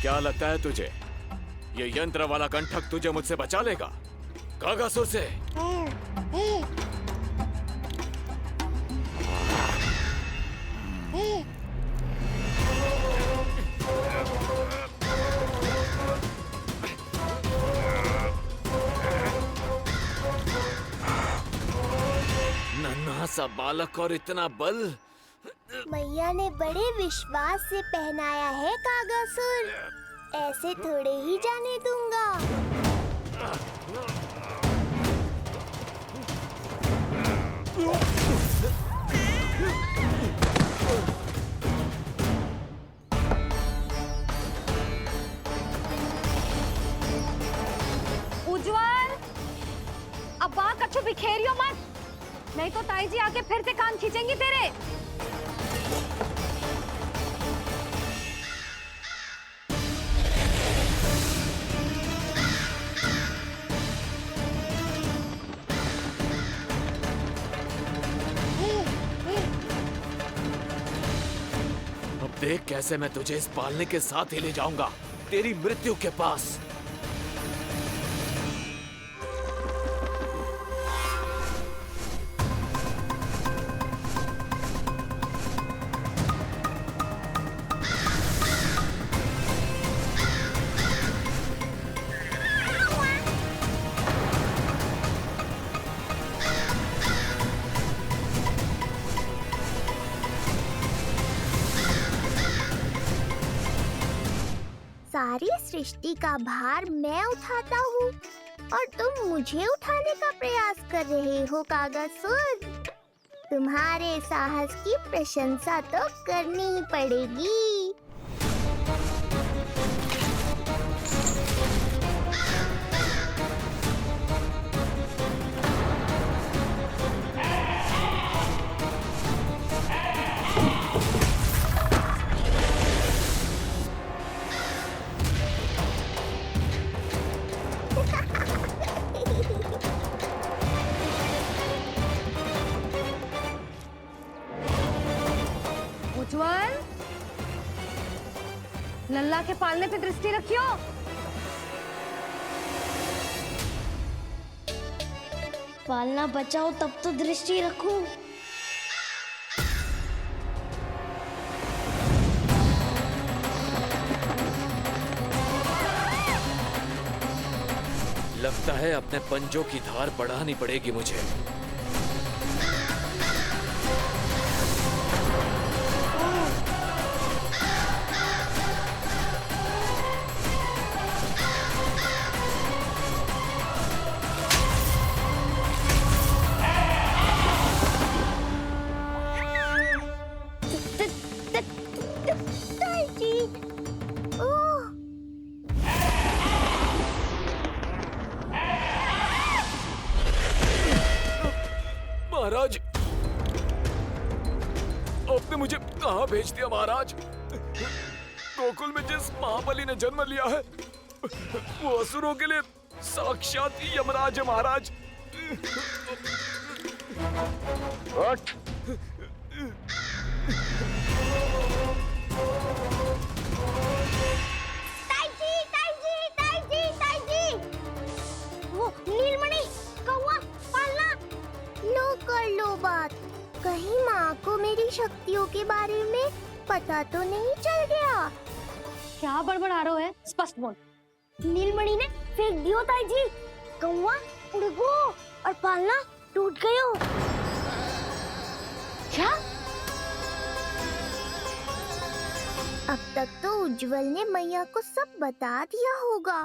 क्या लगता है तुझे ये यंत्र वाला कंठक तुझे मुझसे बचा लेगा कागासुर से? नन्हा सा बालक और इतना बल। मैया ने बड़े विश्वास से पहनाया है कागासुर, ऐसे थोड़े ही जाने दूंगा। उज्जवल, अब बात कछु बिखेरियो मत, नहीं तो ताई जी आके फिर से कान खींचेंगी तेरे। अब देख कैसे मैं तुझे इस पालने के साथ ही ले जाऊंगा तेरी मृत्यु के पास। सारी सृष्टि का भार मैं उठाता हूँ और तुम मुझे उठाने का प्रयास कर रहे हो कागासुर। तुम्हारे साहस की प्रशंसा तो करनी ही पड़ेगी। उज्जवल, लल्ला के पालने पे दृष्टि रखियो। पालना बचाओ तब तो दृष्टि रखूं। लगता है अपने पंजों की धार बढ़ानी पड़ेगी मुझे। महाराज, आपने मुझे कहाँ भेज दिया महाराज? गोकुल में जिस महाबली ने जन्म लिया है वो असुरों के लिए साक्षात यमराज है महाराज। उठ। वो नीलमणि, कौवा, पालना, लो कर लो बात। कहीं माँ को मेरी शक्तियों के बारे में पता तो नहीं चल गया? क्या बड़बड़ा रहे हो है? स्पष्ट बोल। नीलमणि ने फेंक दियो ताई जी। कौवा उड़ गयो और पालना टूट गयो। क्या? अब तक तो उज्जवल ने मैया को सब बता दिया होगा।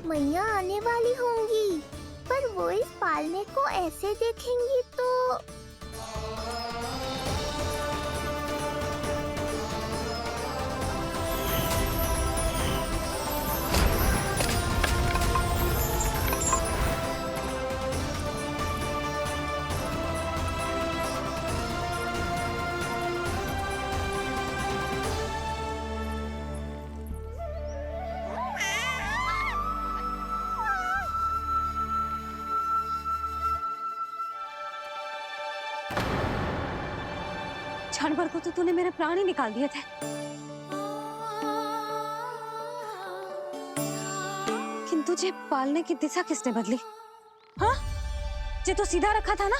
मैया आने वाली होंगी, पर वो इस पालने को ऐसे देखेंगी तो क्षण भर को तो तूने मेरे प्राण ही निकाल दिए थे। तुझे पालने की दिशा किसने बदली? हाँ, जे तो सीधा रखा था ना?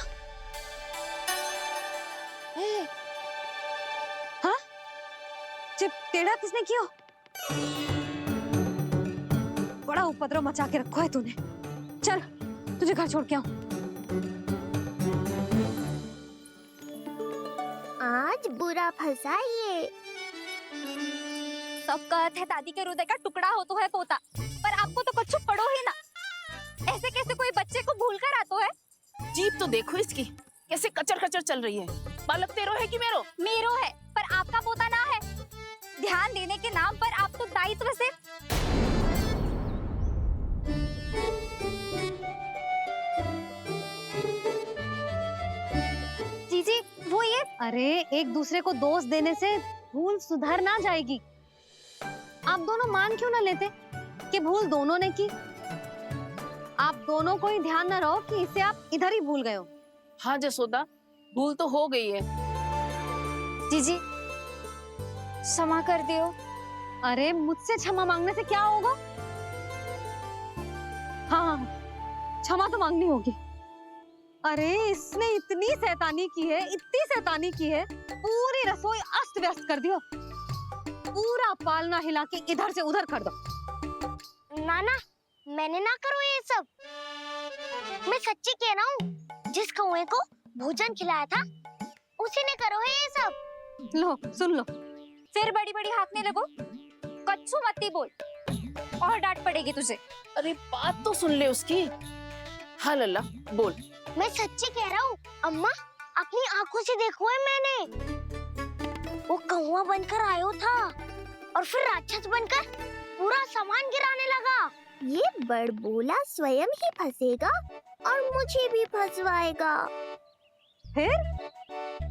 हाँ, जे टेढ़ा किसने किया? बड़ा उपद्रव मचा के रखो है तूने। चल, तुझे घर छोड़ के आऊं। आज बुरा फंसा ये। सब कहत है दादी के हृदय का टुकड़ा हो तो है पोता, पर आपको तो कुछ पड़ो ही ना। ऐसे कैसे कोई बच्चे को भूल कर आतो है? जीप तो देखो इसकी, कैसे कचर कचर चल रही है। बालक तेरो है कि मेरो? मेरो है, पर आपका पोता ना है। ध्यान देने के नाम पर आप तो दायित्व से जीजी वो ये। अरे एक दूसरे को दोष देने से भूल सुधर ना जाएगी। आप दोनों मान क्यों ना लेते कि भूल दोनों ने की? आप दोनों को ही ध्यान न रहो कि इसे आप इधर ही भूल गए हो। हाँ जसोदा, भूल तो हो गई है। जीजी क्षमा कर दियो। अरे मुझसे क्षमा मांगने से क्या होगा? हाँ, क्षमा तो मांगनी होगी। अरे इसने इतनी शैतानी की है, इतनी शैतानी की है, पूरी रसोई अस्त व्यस्त कर दियो। पूरा पालना हिला के इधर से उधर कर दो। नाना, मैंने ना करो ये सब। मैं सच्ची कह रहा हूँ, जिस कौवे को भोजन खिलाया था उसी ने करो है ये सब। लो सुन लो। फिर बड़ी बड़ी हाँकने लगो। कच्चू मत्ती बोल और डांट पड़ेगी तुझे। अरे बात तो सुन ले उसकी। हाँ लल्ला बोल। मैं सच्ची कह रहा हूँ अम्मा, अपनी आंखों से देखो है मैंने। वो कौवा बनकर आयो था और फिर राक्षस बनकर पूरा सामान गिराने लगा। ये बड़बोला स्वयं ही फंसेगा और मुझे भी फंसवाएगा। फिर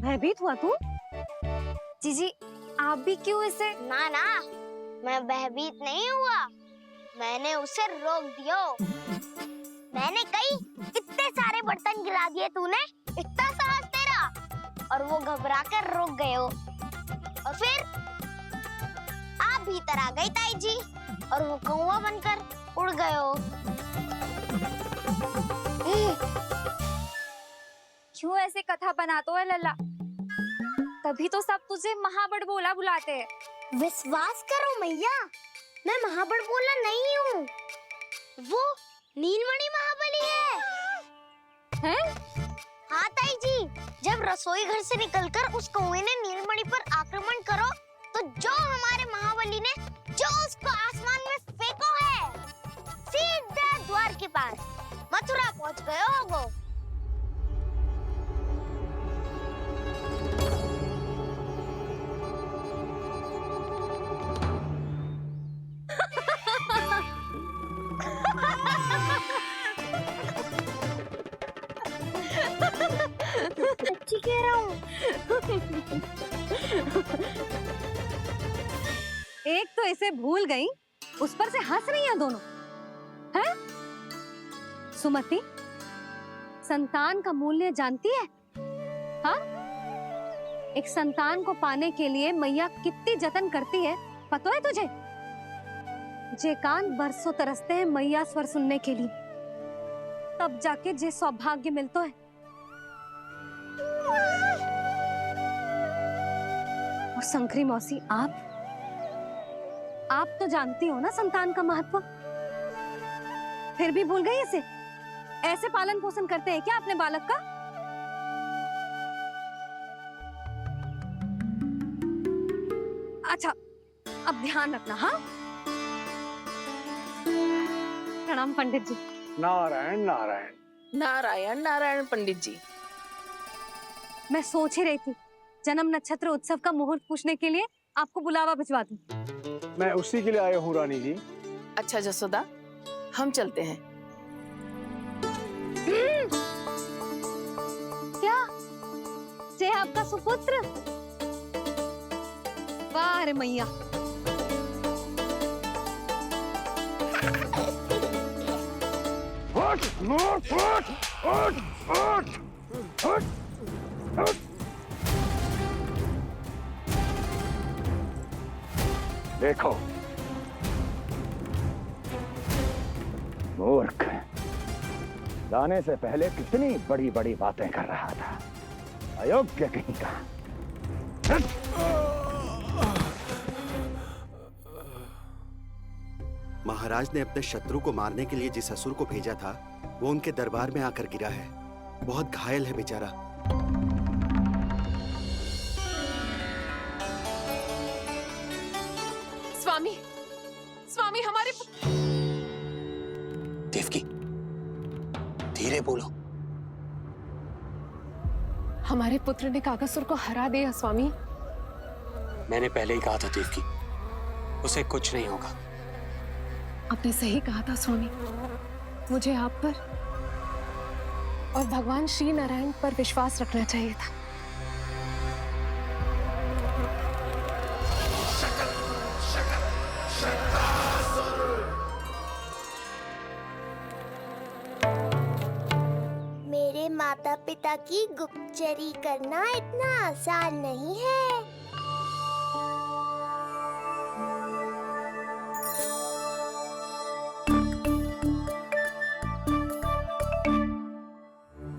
भयभीत हुआ तू? जीजी आप भी क्यों इसे? ना ना, मैं भयभीत नहीं हुआ, मैंने उसे रोक दिया। मैंने कही इतने सारे बर्तन गिरा दिए तूने, इतना साहस तेरा, और वो घबरा कर रुक गए हो। और फिर आप भीतर आ गई ताई जी और वो कौवा बनकर उड़ गए हो। क्यों ऐसे कथा बनाते है लल्ला? तभी तो सब तुझे महाबड़बोला बुलाते हैं। विश्वास करो मैया, मैं महाबड़बोला नहीं हूँ, वो नीलमणि महाबली है। हैं? हाँ ताई जी, जब रसोई घर से निकलकर उस कौवे ने नीलमणि पर आक्रमण करो, तो जो हमारे महाबली ने जो उसको आसमान में फेंको है, सीधा द्वार के पास मथुरा पहुँच गए हो वो। सच्ची कह रहा हूँ। एक तो इसे भूल गई, उस पर से हंस रही हैं दोनों। हैं? सुमति, संतान का मूल्य जानती है? हाँ? एक संतान को पाने के लिए मैया कितनी जतन करती है, पता है तुझे? जे कान बरसों तरसते हैं मैया स्वर सुनने के लिए, तब जाके जे सौभाग्य मिलता है। और शंकरी मौसी, आप तो जानती हो ना संतान का महत्व, फिर भी भूल गई इसे? ऐसे पालन पोषण करते हैं क्या अपने बालक का? अच्छा, अब ध्यान रखना। हाँ, प्रणाम पंडित जी। नारायण नारायण। नारायण नारायण पंडित जी। मैं सोच ही रही थी जन्म नक्षत्र उत्सव का मुहूर्त पूछने के लिए आपको बुलावा भिजवा दूं। मैं उसी के लिए आया हूँ रानी जी। अच्छा जसोदा, हम चलते हैं। क्या जे आपका सुपुत्र? वाह रे मैया। उठ, उठ, उठ, उठ, उठ, उठ, उठ। देखो, मूर्ख, जाने से पहले कितनी बड़ी बड़ी बातें कर रहा था, अयोग्य कहीं का। महाराज ने अपने शत्रु को मारने के लिए जिस असुर को भेजा था वो उनके दरबार में आकर गिरा है। बहुत घायल है बेचारा। स्वामी, स्वामी हमारे देवकी, धीरे बोलो। हमारे पुत्र ने कागासुर को हरा दिया स्वामी। मैंने पहले ही कहा था देवकी, उसे कुछ नहीं होगा। आपने सही कहा था स्वामी। मुझे आप पर और भगवान श्री नारायण पर विश्वास रखना चाहिए था। मेरे माता पिता की गुप्तचरी करना इतना आसान नहीं है।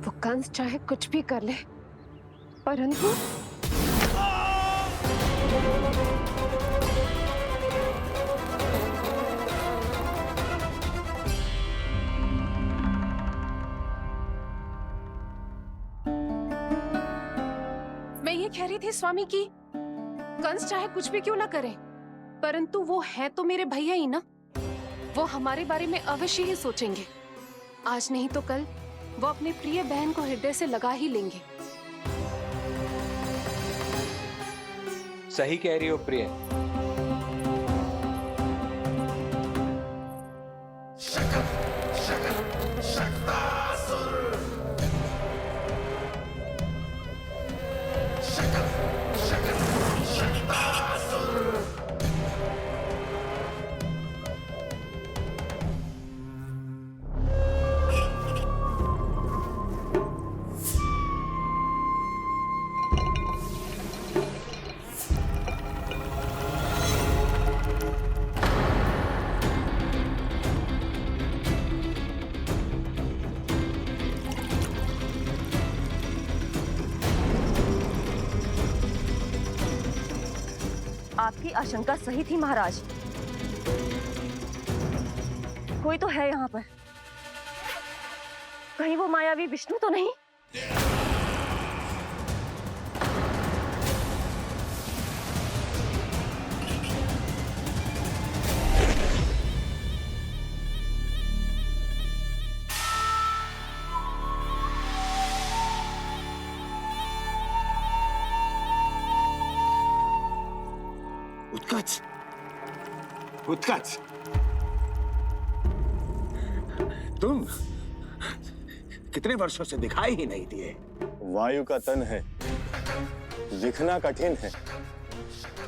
वो कंस चाहे कुछ भी कर ले, परंतु मैं ये कह रही थी स्वामी कि कंस चाहे कुछ भी क्यों ना करे, परंतु वो है तो मेरे भैया ही ना। वो हमारे बारे में अवश्य ही सोचेंगे। आज नहीं तो कल वो अपने प्रिय बहन को हृदय से लगा ही लेंगे। सही कह रही हो प्रिय। आपकी आशंका सही थी महाराज। कोई तो है यहाँ पर। कहीं वो मायावी विष्णु तो नहीं? उत्कच, उत्कच, तुम कितने वर्षों से दिखाई ही नहीं दिए। वायु का तन है, दिखना कठिन है।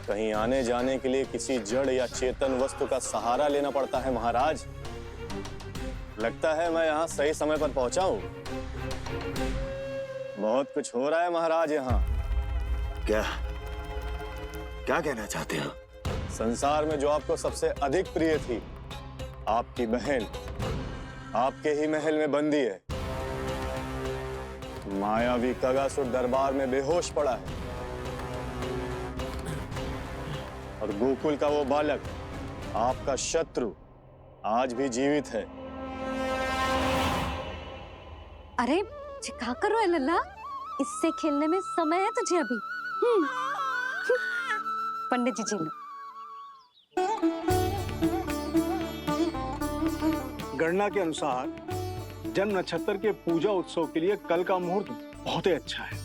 कहीं आने जाने के लिए किसी जड़ या चेतन वस्तु का सहारा लेना पड़ता है महाराज। लगता है मैं यहाँ सही समय पर पहुंचा हूँ। बहुत कुछ हो रहा है महाराज यहाँ। क्या क्या कहना चाहते हो? संसार में जो आपको सबसे अधिक प्रिय थी, आपकी बहन आपके ही महल में बंदी है। मायावी कागासुर दरबार में बेहोश पड़ा है और गोकुल का वो बालक, आपका शत्रु, आज भी जीवित है। अरे चिका करो ए लल्ला, इससे खेलने में समय है तुझे अभी। पंडित जी जी लो। गणना के अनुसार जन्म नक्षत्र के पूजा उत्सव के लिए कल का मुहूर्त बहुत ही अच्छा है,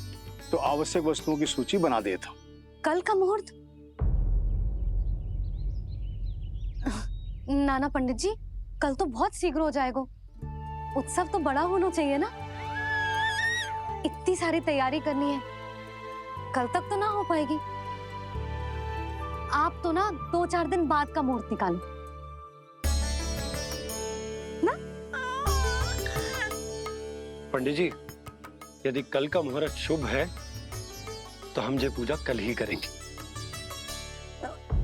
तो आवश्यक वस्तुओं की सूची बना देता हूँ। कल का मुहूर्त? नाना पंडित जी, कल तो बहुत शीघ्र हो जाएगा। उत्सव तो बड़ा होना चाहिए ना। इतनी सारी तैयारी करनी है, कल तक तो ना हो पाएगी। आप तो ना 2-4 दिन बाद का मुहूर्त निकालो ना। पंडित जी, यदि कल का मुहूर्त शुभ है तो हम ये पूजा कल ही करेंगे।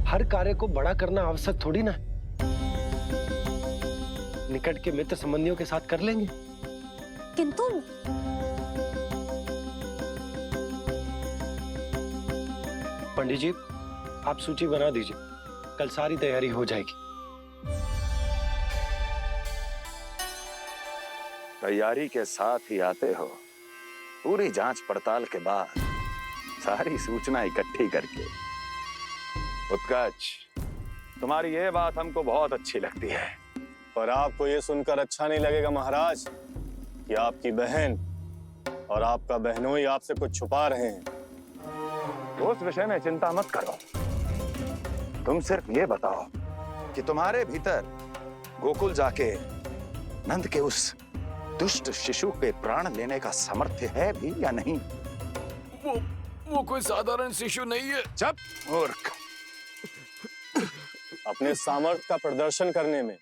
हर कार्य को बड़ा करना आवश्यक थोड़ी ना। निकट के मित्र संबंधियों के साथ कर लेंगे। किंतु पंडित जी, आप सूची बना दीजिए, कल सारी तैयारी हो जाएगी। तैयारी के साथ ही आते हो, पूरी जांच पड़ताल के बाद सारी सूचना इकट्ठी करके। उत्कर्ष, तुम्हारी ये बात हमको बहुत अच्छी लगती है। पर आपको ये सुनकर अच्छा नहीं लगेगा महाराज कि आपकी बहन और आपका बहनोई आपसे कुछ छुपा रहे हैं। उस विषय में चिंता मत करो, तुम सिर्फ ये बताओ कि तुम्हारे भीतर गोकुल जाके नंद के उस दुष्ट शिशु के प्राण लेने का सामर्थ्य है भी या नहीं? वो कोई साधारण शिशु नहीं है। चुप मूर्ख। अपने सामर्थ्य का प्रदर्शन करने में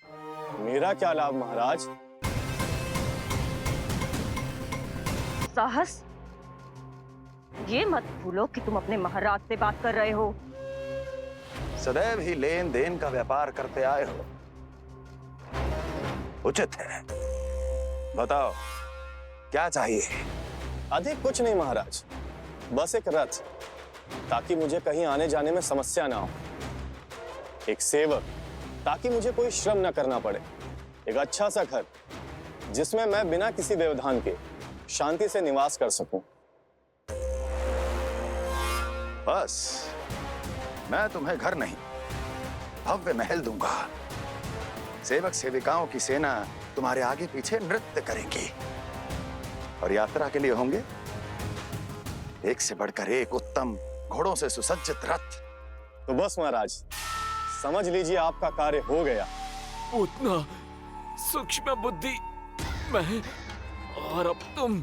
मेरा क्या लाभ महाराज? साहस, ये मत भूलो कि तुम अपने महाराज से बात कर रहे हो। सदैव ही लेन देन का व्यापार करते आए हो, उचित है। बताओ क्या चाहिए? अधिक कुछ नहीं महाराज, बस एक रथ, ताकि मुझे कहीं आने जाने में समस्या ना हो। एक सेवक, ताकि मुझे कोई श्रम न करना पड़े। एक अच्छा सा घर, जिसमें मैं बिना किसी व्यवधान के शांति से निवास कर सकूं। बस, मैं तुम्हें घर नहीं, भव्य महल दूंगा। सेवक सेविकाओं की सेना तुम्हारे आगे पीछे नृत्य करेंगी और यात्रा के लिए होंगे एक से बढ़कर एक उत्तम घोड़ों से सुसज्जित रथ। तो बस महाराज, समझ लीजिए आपका कार्य हो गया। उतना सूक्ष्म बुद्धि मैं, और अब तुम,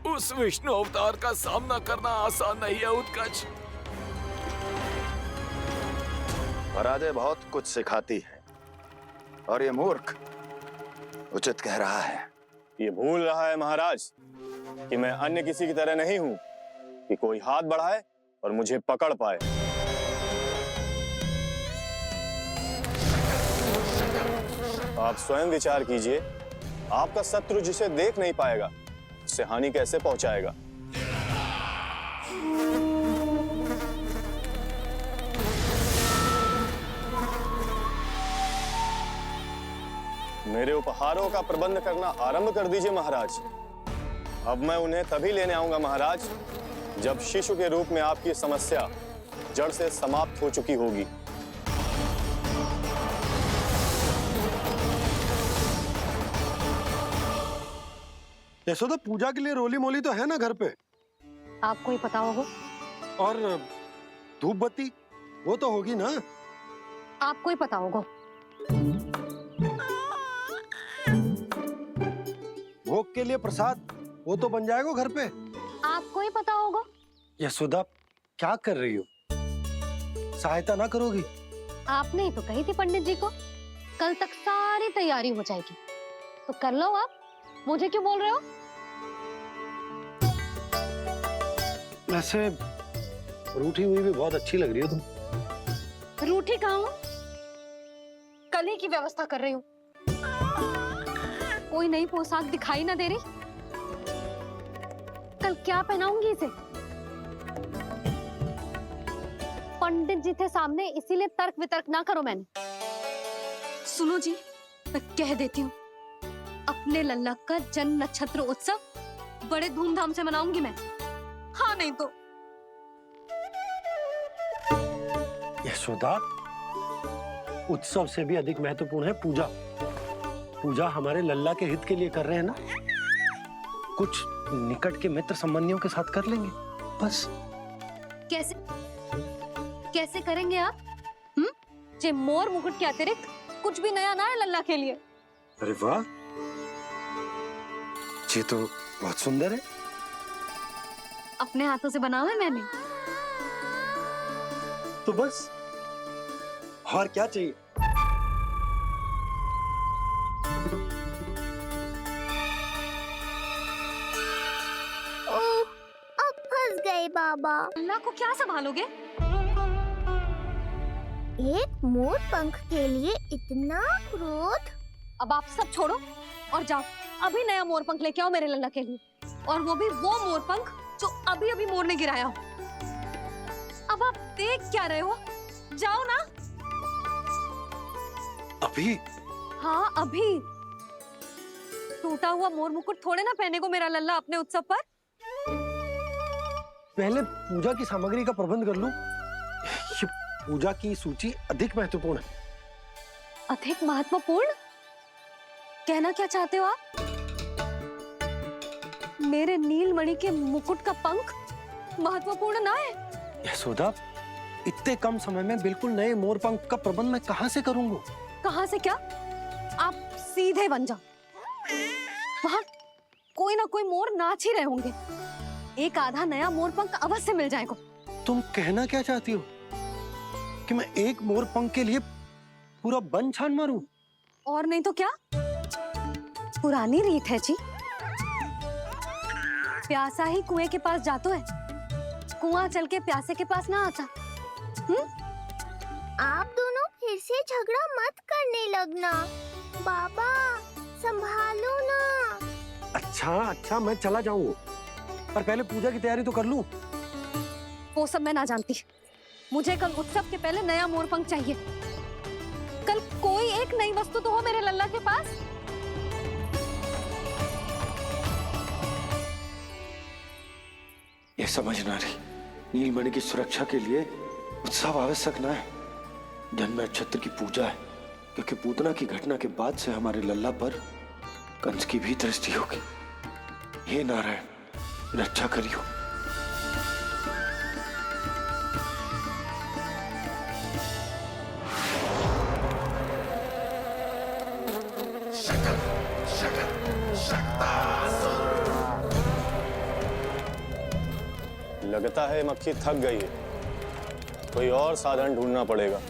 उस विष्णु अवतार का सामना करना आसान नहीं है उत्कर्ष। पराजय बहुत कुछ सिखाती है और ये मूर्ख उचित कह रहा है। ये भूल रहा है महाराज कि मैं अन्य किसी की तरह नहीं हूं कि कोई हाथ बढ़ाए और मुझे पकड़ पाए। आप स्वयं विचार कीजिए, आपका शत्रु जिसे देख नहीं पाएगा उससे हानि कैसे पहुंचाएगा। मेरे उपहारों का प्रबंध करना आरंभ कर दीजिए महाराज। अब मैं उन्हें तभी लेने आऊंगा महाराज, जब शिशु के रूप में आपकी समस्या जड़ से समाप्त हो चुकी होगी। यशोदा, पूजा के लिए रोली मोली तो है ना घर पे? आपको ही पता होगा। और धूप बत्ती वो तो होगी ना? आपको ही पता होगा। भोग के लिए प्रसाद वो तो बन जाएगा घर पे? आपको ही पता होगा। यशोदा, क्या कर रही हो? सहायता ना करोगी? आपने ही तो कही थी पंडित जी को कल तक सारी तैयारी हो जाएगी, तो कर लो आप। मुझे क्यों बोल रहे हो? वैसे रूठी हुई भी बहुत अच्छी लग रही हो तुम। रूठी कहाँ हूँ? कल ही की व्यवस्था कर रही हूँ। कोई नई पोशाक दिखाई ना दे रही? कल क्या पहनाऊंगी इसे? पंडित जी थे सामने, इसीलिए तर्क वितर्क ना करो। मैंने सुनो जी, मैं कह देती हूँ, अपने लल्ला का जन्म नक्षत्र उत्सव बड़े धूमधाम से मनाऊंगी मैं। हाँ नहीं तो। यशोदा, उत्सव से भी अधिक महत्वपूर्ण है पूजा। पूजा हमारे लल्ला के हित के लिए कर रहे हैं ना, कुछ निकट के मित्र संबंधियों के साथ कर लेंगे बस। कैसे कैसे करेंगे आप? जे मोर मुकुट के अतिरिक्त कुछ भी नया ना है लल्ला के लिए। अरे वाह, ये तो बहुत सुंदर है। अपने हाथों से बनाया है मैंने। तो बस, और क्या चाहिए? अब फंस गए बाबा। लल्ला को क्या संभालोगे? एक मोर पंख के लिए इतना क्रोध? अब आप सब छोड़ो और जाओ अभी नया मोरपंख लेके आओ मेरे लल्ला के लिए, और वो भी वो मोरपंख जो अभी अभी मोर ने गिराया हो। अब आप देख क्या रहे हो, जाओ ना। अभी? हाँ अभी। टूटा हुआ मोर मुकुट थोड़े ना पहने को मेरा लल्ला अपने उत्सव पर। पहले पूजा की सामग्री का प्रबंध कर लूं। ये पूजा की सूची अधिक महत्वपूर्ण है। अधिक महत्वपूर्ण? कहना क्या चाहते हो आप? मेरे नीलमणि के मुकुट का पंख महत्वपूर्ण ना है? यशोदा, इतने कम समय में बिल्कुल नए मोर पंख का प्रबंध मैं कहां से करूंगा? कहां से क्या? आप सीधे बन जाओ। वहां कोई ना कोई मोर नाच ही रहे होंगे, एक आधा नया मोर पंख अवश्य मिल जाएगा। तुम कहना क्या चाहती हो कि मैं एक मोर पंख के लिए पूरा वन छान मारूं? और नहीं तो क्या, पुरानी रीत है जी। प्यासा ही कुएं के पास जातो है, कुआं चल के प्यासे के पास ना आता। आप दोनों फिर से झगड़ा मत करने लगना। बाबा संभालो ना। अच्छा मैं चला जाऊं, पर पहले पूजा की तैयारी तो कर लूं। वो सब मैं ना जानती। मुझे कल उत्सव के पहले नया मोरपंख चाहिए। कल कोई एक नई वस्तु तो हो मेरे लल्ला के पास। ये समझ ना रही, नीलमणि की सुरक्षा के लिए उत्सव आवश्यक ना है, जन्म नक्षत्र की पूजा है, क्योंकि पूतना की घटना के बाद से हमारे लल्ला पर कंस की भी दृष्टि होगी। हे नारायण, रक्षा करियो। लगता है मक्खी थक गई है, कोई और साधन ढूंढना पड़ेगा।